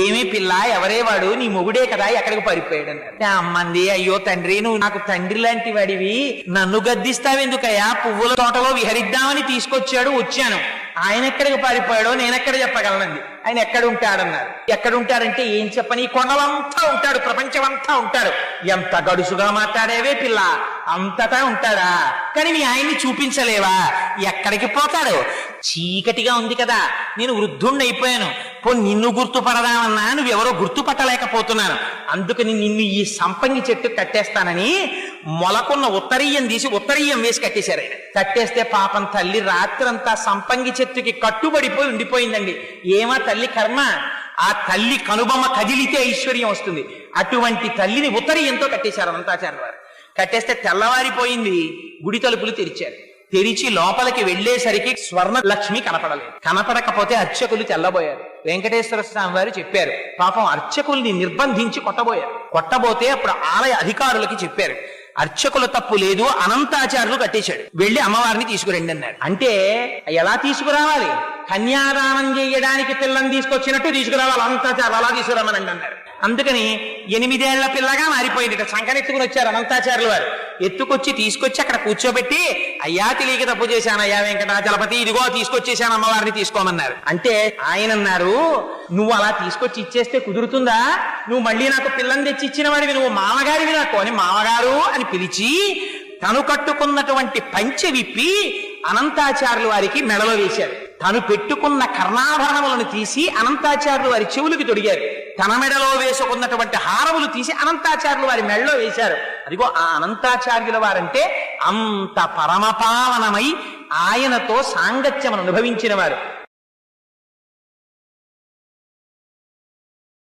ఏమీ పిల్ల, ఎవరే వాడు? నీ మొగుడే కదా, ఎక్కడికి పారిపోయాడు అన్నారు. అమ్మంది, అయ్యో తండ్రి, నువ్వు నాకు తండ్రి లాంటి వాడివి, నన్ను గద్దిస్తావెందుకయ్యా? పువ్వుల తోటలో విహరిద్దామని తీసుకొచ్చాడు, వచ్చాను. ఆయన ఎక్కడికి పారిపోయాడో నేనెక్కడ చెప్పగలనండి. ఆయన ఎక్కడ ఉంటాడన్నారు. ఎక్కడ ఉంటాడంటే ఏం చెప్పని, కొండలంతా ఉంటాడు, ప్రపంచం అంతా ఉంటాడు. ఎంత గడుసుగా మాట్లాడేవే పిల్ల, అంతటా ఉంటాడా? కానీ మీ ఆయన్ని చూపించలేవా? ఎక్కడికి పోతాడు? చీకటిగా ఉంది కదా, నేను వృద్ధుణ్ణి అయిపోయాను. నిన్ను గుర్తుపడదామన్నా నువ్వెవరో గుర్తుపట్టలేకపోతున్నాను. అందుకని నిన్ను ఈ సంపంగి చెట్టు కట్టేస్తానని మొలకున్న ఉత్తరీయం తీసి ఉత్తరీయం వేసి కట్టేశారు. ఆయన కట్టేస్తే పాపం తల్లి రాత్రంతా సంపంగి చెట్టుకి కట్టుబడిపోయి ఉండిపోయిందండి. ఏమా తల్లి కర్మ, ఆ తల్లి కనుబొమ్మ కదిలితే ఐశ్వర్యం వస్తుంది. అటువంటి తల్లిని ఉత్తరీయంతో కట్టేశారు అనంతాచార్య వారు. కట్టేస్తే తెల్లవారిపోయింది. గుడి తలుపులు తెరిచారు. తెరిచి లోపలికి వెళ్లేసరికి స్వర్ణ లక్ష్మి కనపడలేదు. కనపడకపోతే అర్చకులు తెల్లబోయారు. వెంకటేశ్వర స్వామి వారు చెప్పారు, పాపం అర్చకుల్ని నిర్బంధించి కొట్టబోయారు. కొట్టబోతే అప్పుడు ఆలయ అధికారులకి చెప్పారు, అర్చకుల తప్పు లేదు, అనంతాచార్యులు కట్టేశాడు, వెళ్లి అమ్మవారిని తీసుకురండి అన్నాడు. అంటే ఎలా తీసుకురావాలి? కన్యాదానం చేయడానికి పిల్లని తీసుకొచ్చినట్టు తీసుకురావాలి, అనంతాచార్యులు అలా తీసుకురామనండి అన్నారు. అందుకని 8 ఏళ్ల పిల్లగా మారిపోయింది. సంకనెత్తుకుని వచ్చారు అనంతాచార్యులు వారు. ఎత్తుకొచ్చి తీసుకొచ్చి అక్కడ కూర్చోబెట్టి, అయ్యా తెలియక తప్పు చేశాను అయ్యా వెంకటాచలపతి, ఇదిగో తీసుకొచ్చేసాను, అమ్మవారిని తీసుకోమన్నారు. అంటే ఆయన అన్నారు, నువ్వు అలా తీసుకొచ్చి ఇచ్చేస్తే కుదురుతుందా? నువ్వు మళ్ళీ నాకు పిల్లని తెచ్చి ఇచ్చిన వాడివి, నువ్వు మామగారివి నాకు అని మామగారు అని పిలిచి తను కట్టుకున్నటువంటి పంచె విప్పి అనంతాచార్యుల వారికి మెడలో వేశారు. తను పెట్టుకున్న కర్ణాభరణములను తీసి అనంతాచార్యుల వారి చెవులకి తొడిగారు. తన మెడలో వేసుకున్నటువంటి హారములు తీసి అనంతాచార్యుల వారి మెడలో వేశారు. అదిగో ఆ అనంతాచార్యుల వారంటే అంత పరమపావనమై ఆయనతో సాంగత్యమును అనుభవించిన వారు.